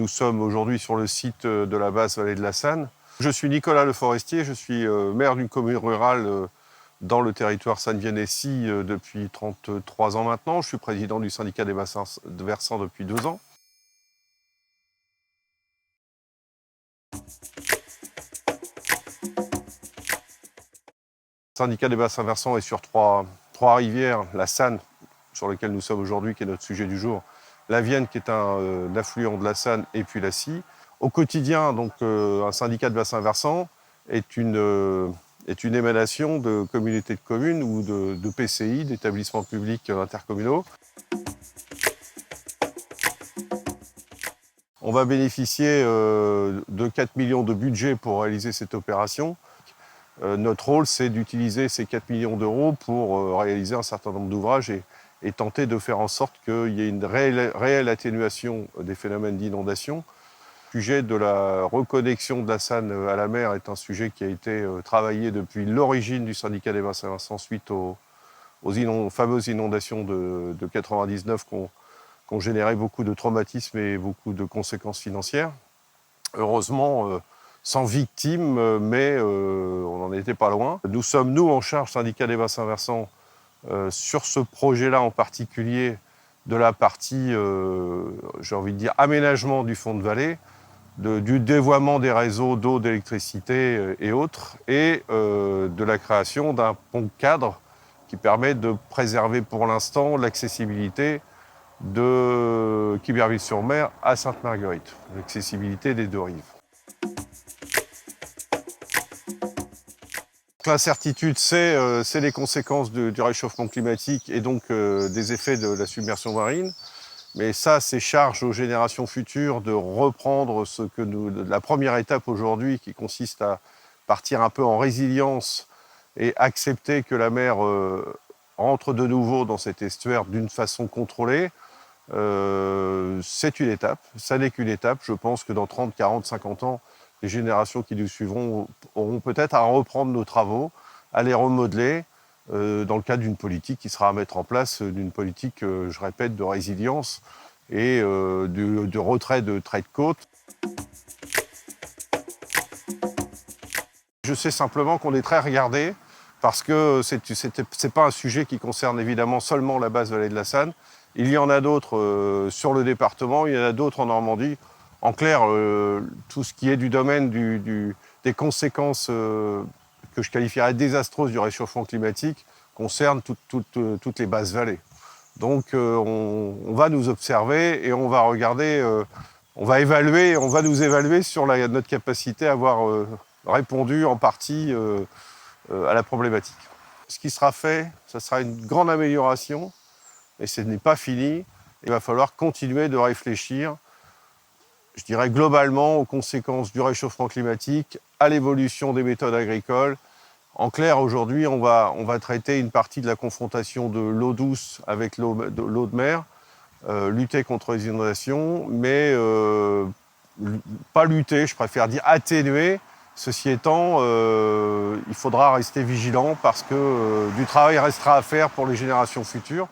Nous sommes aujourd'hui sur le site de la basse vallée de la Sanne. Je suis Nicolas Le Forestier, je suis maire d'une commune rurale dans le territoire Sanne-Viennessy depuis 33 ans maintenant. Je suis président du syndicat des bassins versants depuis 2 ans. Le syndicat des bassins versants est sur trois rivières, la Sanne, sur laquelle nous sommes aujourd'hui, qui est notre sujet du jour, la Vienne, qui est un affluent de la Sanne, et puis la Scie. Au quotidien, donc, un syndicat de bassins versants est une émanation de communautés de communes ou de PCI, d'établissements publics intercommunaux. On va bénéficier de 4 millions de budget pour réaliser cette opération. Notre rôle, c'est d'utiliser ces 4 millions d'euros pour réaliser un certain nombre d'ouvrages et tenter de faire en sorte qu'il y ait une réelle atténuation des phénomènes d'inondation. Le sujet de la reconnexion de la Sanne à la mer est un sujet qui a été travaillé depuis l'origine du syndicat des bassins versants suite aux fameuses inondations de 99 qui ont généré beaucoup de traumatismes et beaucoup de conséquences financières. Heureusement, sans victimes, mais on n'en était pas loin. Nous sommes, nous, en charge, syndicat des bassins versants, sur ce projet-là en particulier, de la partie, j'ai envie de dire, aménagement du fond de vallée, du dévoiement des réseaux d'eau, d'électricité et autres, et de la création d'un pont cadre qui permet de préserver pour l'instant l'accessibilité de Quiberville-sur-Mer à Sainte-Marguerite, l'accessibilité des deux rives. L'incertitude, c'est les conséquences du réchauffement climatique et donc des effets de la submersion marine. Mais ça, c'est charge aux générations futures de reprendre la première étape aujourd'hui qui consiste à partir un peu en résilience et accepter que la mer rentre de nouveau dans cet estuaire d'une façon contrôlée. C'est une étape, ça n'est qu'une étape. Je pense que dans 30, 40, 50 ans, les générations qui nous suivront auront peut-être à reprendre nos travaux, à les remodeler dans le cadre d'une politique qui sera à mettre en place, d'une politique, je répète, de résilience et de retrait de traits de côte. Je sais simplement qu'on est très regardé parce que c'est pas un sujet qui concerne évidemment seulement la basse vallée de la Sanne. Il y en a d'autres sur le département, il y en a d'autres en Normandie. En clair, tout ce qui est du domaine des conséquences que je qualifierais désastreuses du réchauffement climatique concerne toutes les basses vallées. Donc on va nous observer et on va regarder, on va nous évaluer sur notre capacité à avoir répondu en partie à la problématique. Ce qui sera fait, ça sera une grande amélioration, et ce n'est pas fini. Il va falloir continuer de réfléchir, je dirais globalement, aux conséquences du réchauffement climatique, à l'évolution des méthodes agricoles. En clair, aujourd'hui, on va traiter une partie de la confrontation de l'eau douce avec l'eau de mer, lutter contre les inondations, mais pas lutter, je préfère dire atténuer. Ceci étant, il faudra rester vigilant parce que du travail restera à faire pour les générations futures.